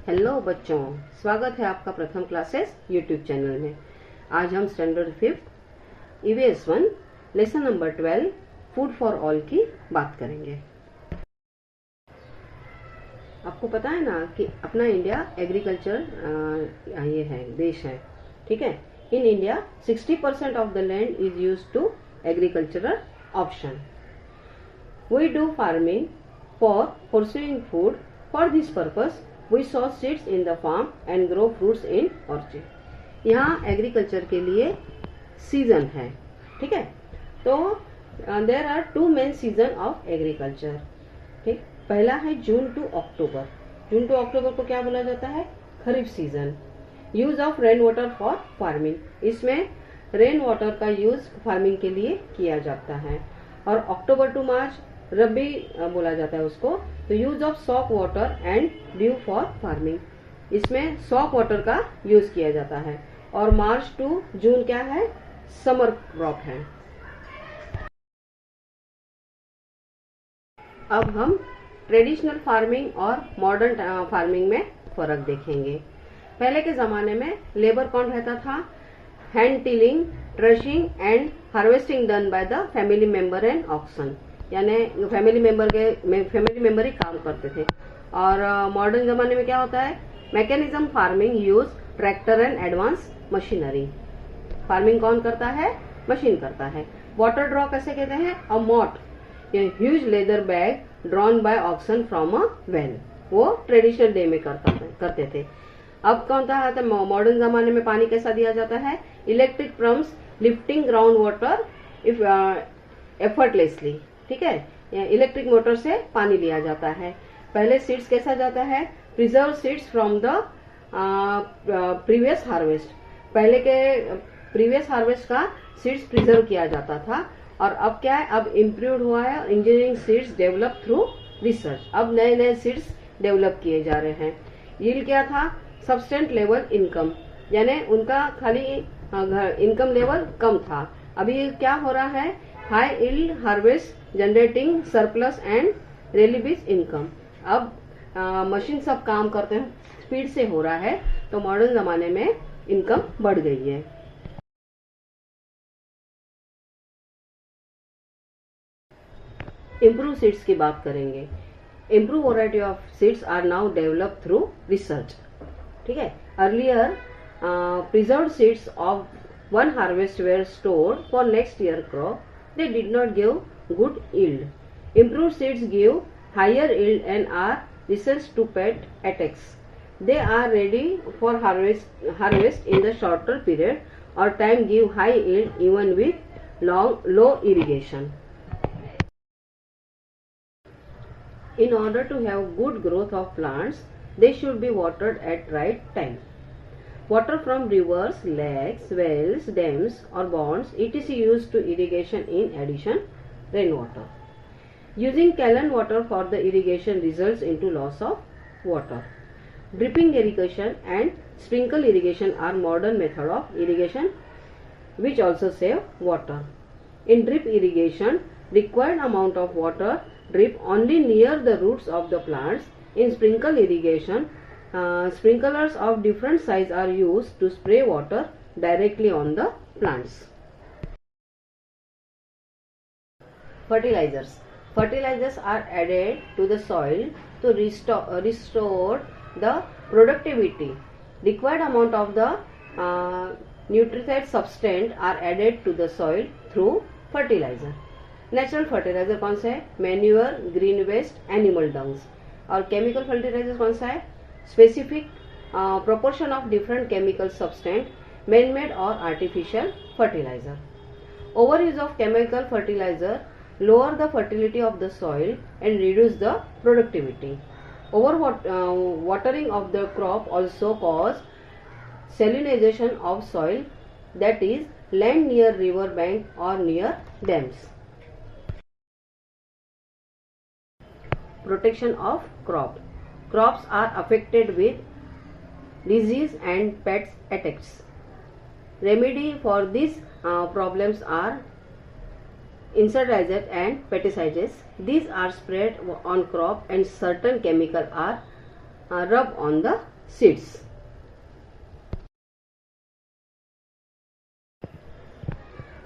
Hello बच्चों, स्वागत है आपका प्रथम क्लासेस यूट्यूब चैनल में। आज हम standard 5 EVS 1 lesson number 12 food for all की बात करेंगे। आपको पता है ना कि अपना इंडिया एग्रीकल्चर ये है, देश है, ठीक है। In India 60% of the land is used to agricultural option. We do farming for pursuing food. For this purpose we sow seeds in the farm and grow fruits in orchard। यहाँ agriculture के लिए season है, ठीक है। तो there are 2 main season of agriculture, ठीक। पहला है जून टू अक्टूबर। जून टू अक्टूबर को क्या बोला जाता है? Kharif season. Use of rain water for farming, इसमें रेन वाटर का यूज फार्मिंग के लिए किया जाता है। और अक्टूबर टू मार्च रबी बोला जाता है उसको। तो use of soak water and dew for farming, इसमें सॉक वाटर का यूज किया जाता है। और मार्च टू जून क्या है? समर क्रॉप है। अब हम ट्रेडिशनल फार्मिंग और मॉडर्न फार्मिंग में फर्क देखेंगे। पहले के जमाने में लेबर कौन रहता था? Hand tilling, threshing and harvesting done by the family member and oxen, यानी फैमिली मेंबर ही काम करते थे। और मॉडर्न जमाने में क्या होता है? Mechanism farming use tractor and advance machinery. Farming कौन करता है? मशीन करता है। वाटर ड्रॉ कैसे कहते हैं? A mot, huge leather bag drawn by oxen from a well, वो ट्रेडिशनल डे में करते थे। अब कौन था? मॉडर्न जमाने में पानी कैसा दिया जाता है? Electric pumps lifting ground water if effortlessly, ठीक है। इलेक्ट्रिक मोटर से पानी लिया जाता है। पहले सीड्स कैसा जाता है? Preserve seeds from the previous harvest. पहले के प्रीवियस हार्वेस्ट का सीड्स प्रिजर्व किया जाता था। और अब क्या है? अब इम्प्रूव हुआ है। Engineering seeds develop through research. अब नए नए सीड्स डेवलप किए जा रहे हैं। यील्ड क्या था? सब्सटेंट लेवल इनकम, यानी उनका खाली इनकम लेवल कम था। अभी क्या हो रहा है? High yield harvest generating surplus and release income. अब मशीन सब काम करते हैं, स्पीड से हो रहा है, तो मॉडर्न जमाने में इनकम बढ़ गई है। इम्प्रूव सीड्स की बात करेंगे। Improve variety of seeds are now develop through research, ठीक है। Earlier preserved seeds of one harvest were stored for next year crop. They did not give good yield. Improved seeds give higher yield and are resistant to pest attacks. They are ready for harvest in the shorter period or time, give high yield even with low irrigation. In order to have good growth of plants, they should be watered at right time. Water from rivers, lakes, wells, dams or ponds etc. used to irrigation in addition rainwater. Using canal water for the irrigation results into loss of water. Dripping irrigation and sprinkle irrigation are modern method of irrigation which also save water. In drip irrigation, required amount of water drip only near the roots of the plants. In sprinkle irrigation, sprinklers of different size are used to spray water directly on the plants. Fertilizers. Fertilizers are added to the soil to restore the productivity. Required amount of the nutrient substance are added to the soil through fertilizer. Natural fertiliser कौन सा है? Manure, green waste, animal dungs. और chemical fertiliser कौन सा है? Specific proportion of different chemical substance, man-made or artificial fertilizer. Overuse of chemical fertilizer lower the fertility of the soil and reduce the productivity. Watering of the crop also cause salinization of soil, that is land near river bank or near dams. Protection of crop. Crops are affected with disease and pest attacks. Remedy for these problems are insecticides and pesticides. These are sprayed on crop and certain chemicals are rub on the seeds.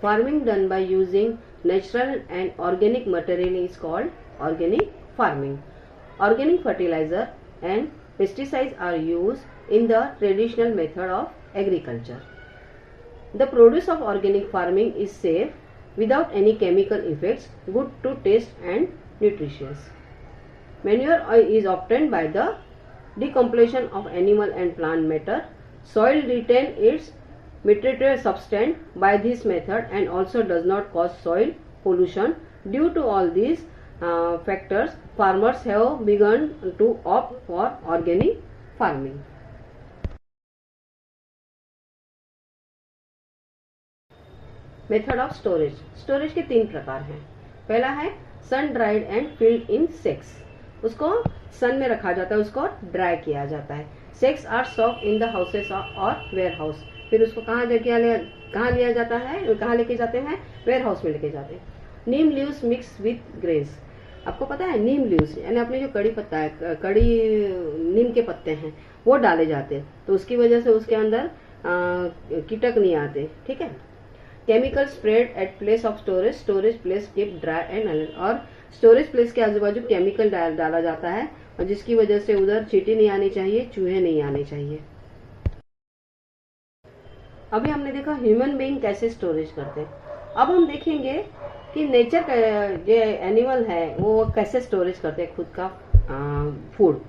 Farming done by using natural and organic material is called organic farming. Organic fertilizer and pesticides are used in the traditional method of agriculture. The produce of organic farming is safe, without any chemical effects, good to taste and nutritious. Manure is obtained by the decomposition of animal and plant matter. Soil retains its nutritive substance by this method and also does not cause soil pollution. Due to all these factors, farmers have begun to opt for organic farming. Method of storage. Storage के 3 प्रकार हैं. पहला है sun dried and filled in sacks. उसको sun में रखा जाता है, उसको ड्राई किया जाता है. Sacks are stock in the houses और वेयर हाउस. फिर उसको कहाँ लिया जाता है, कहाँ लेके जाते हैं, वेयर हाउस में लेके जाते हैं. नीम लीव्स मिक्स विथ ग्रेस. आपको पता है नीम लीव्स यानी अपने जो कड़ी पत्ता है, कड़ी नीम के पत्ते हैं वो डाले जाते हैं, तो उसकी वजह से उसके अंदर कीटक नहीं आते. ठीक है. Chemical spread at place of storage. Storage place keep dry and alert. और स्टोरेज प्लेस के आजू बाजू केमिकल डाला जाता है और जिसकी वजह से उधर चींटी नहीं आनी चाहिए, चूहे नहीं आने चाहिए. अभी हमने देखा ह्यूमन बीइंग कैसे स्टोरेज करते हैं. अब हम देखेंगे कि नेचर का जो एनिमल है वो कैसे स्टोरेज करते हैं खुद का फूड.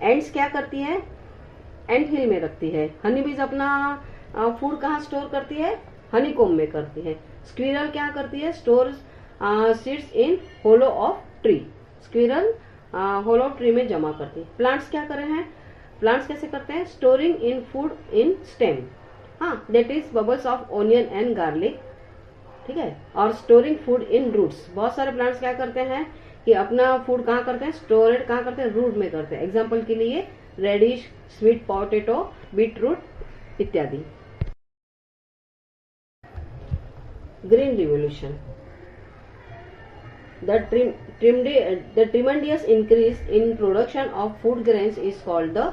एंड्स क्या करती है, एंट हिल में रखती है. हनी बीज अपना फूड कहाँ स्टोर करती है, हनी कोम में करती है. स्क्विरल क्या करती है, store seeds in hollow of tree. Squirrel hollow tree में जमा करती है. प्लांट्स क्या कर रहे हैं, प्लांट्स कैसे करते हैं, storing in food in stem. हाँ, that is bulbs of onion and garlic. ठीक है. और स्टोरिंग फूड इन रूट्स. बहुत सारे प्लांट्स क्या करते हैं कि अपना फूड कहाँ करते हैं, स्टोरेज कहाँ करते हैं, रूट में करते हैं. एग्जाम्पल के लिए radish, sweet potato, beet root इत्यादि. Green Revolution. The tremendous increase in production of food grains is called the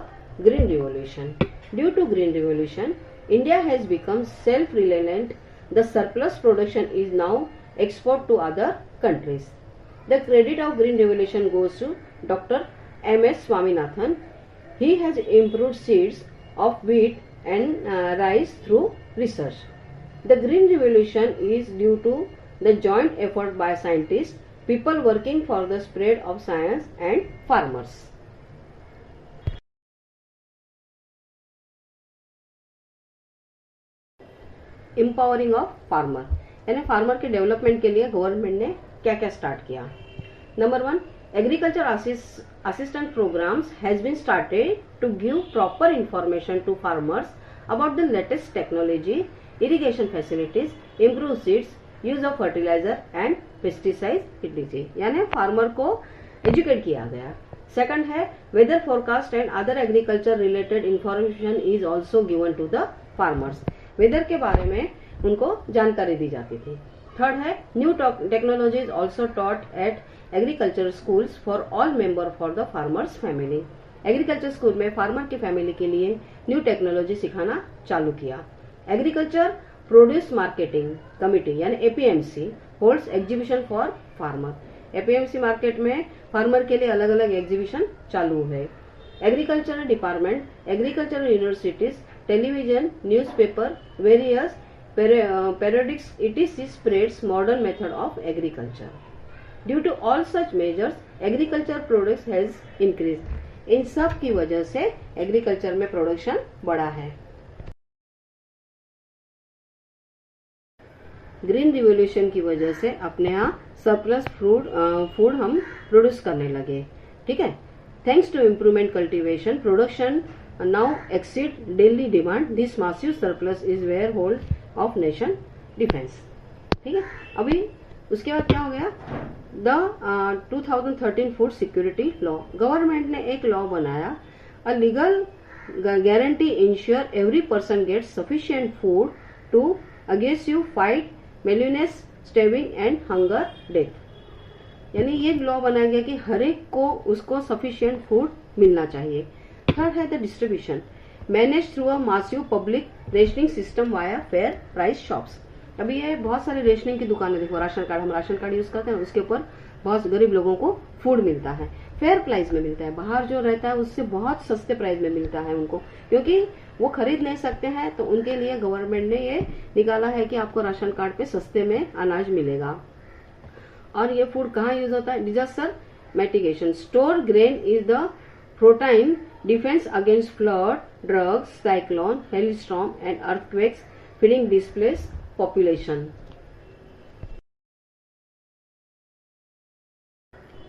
Green Revolution. Due to Green Revolution, India has become self-reliant. The surplus production is now exported to other countries. The credit of Green Revolution goes to Dr. M.S. Swaminathan. He has improved seeds of wheat and rice through research. The Green Revolution is due to the joint effort by scientists, people working for the spread of science and farmers. Empowering of farmer. यानी farmer के development के लिए government ने क्या क्या start किया. Number 1, agriculture assistant programs has been started to give proper information to farmers about the latest technology, irrigation facilities, improve seeds, use of fertilizer and pesticides etc. यानी farmer को educate किया गया. Second है weather forecast and other agriculture related information is also given to the farmers. Weather के बारे में उनको जानकारी दी जाती थी. थर्ड है new technology is also taught at agriculture schools for all member for the farmers family. Agriculture school में farmer की फैमिली के लिए न्यू टेक्नोलॉजी सिखाना चालू किया. एग्रीकल्चर प्रोड्यूस मार्केटिंग कमिटी यानी APMC holds exhibition for farmer. APMC market में farmer के लिए अलग अलग एग्जीबिशन चालू है. Agriculture department, agriculture universities, television, newspaper, various periodics etc. spreads modern method of agriculture. Due to all such measures, agriculture products has increased. इन सब की वजह से एग्रीकल्चर में प्रोडक्शन बढ़ा है. ग्रीन रिवोल्यूशन की वजह से अपने यहाँ सरप्लस फूड हम प्रोड्यूस करने लगे. ठीक है. Thanks to improvement cultivation production now exceed daily demand. This massive surplus is where hold of nation defence. ठीक है. अभी उसके बाद क्या हो गया, the 2013 food security law. Government ने एक लॉ बनाया, a legal guarantee ensure every person get sufficient food to against fight malnutrition, starving and hunger death. यानी ये लॉ बनाया गया कि हर एक को उसको सफिशिएंट फूड मिलना चाहिए। थर्ड है the distribution, manage through a massive public rationing system via fair price shops. अभी ये बहुत सारे रेशनिंग की दुकानें, देखो राशन कार्ड, हम राशन कार्ड यूज करते हैं, उसके ऊपर बहुत गरीब लोगों को फूड मिलता है, फेयर प्राइस में मिलता है। बाहर जो रहता है उससे बहुत सस्ते प्राइस में मिलता है उनको, क्योंकि वो खरीद नहीं सकते हैं, तो उनके लिए गवर्नमेंट ने ये निकाला है कि आपको राशन कार्ड पे सस्ते में अनाज मिलेगा। और ये फूड कहाँ यूज होता है? Disaster mitigation, store grain is the protein defence against flood, droughts, cyclone, hailstorm and earthquakes, feeding displaced population.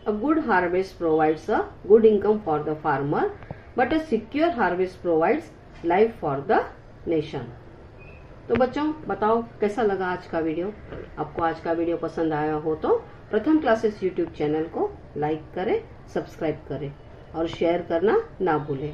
A good harvest provides a good income for the farmer, but a secure harvest provides life for the nation. तो बच्चों बताओ कैसा लगा आज का video? आपको आज का वीडियो पसंद आया हो तो प्रथम क्लासेस यूट्यूब चैनल को लाइक करें, सब्सक्राइब करें और शेयर करना ना भूलें।